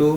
2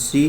C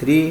3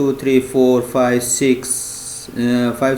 2 3 4 5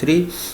3.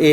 A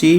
C.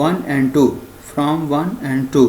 1 and 2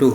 2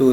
2,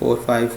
4, 5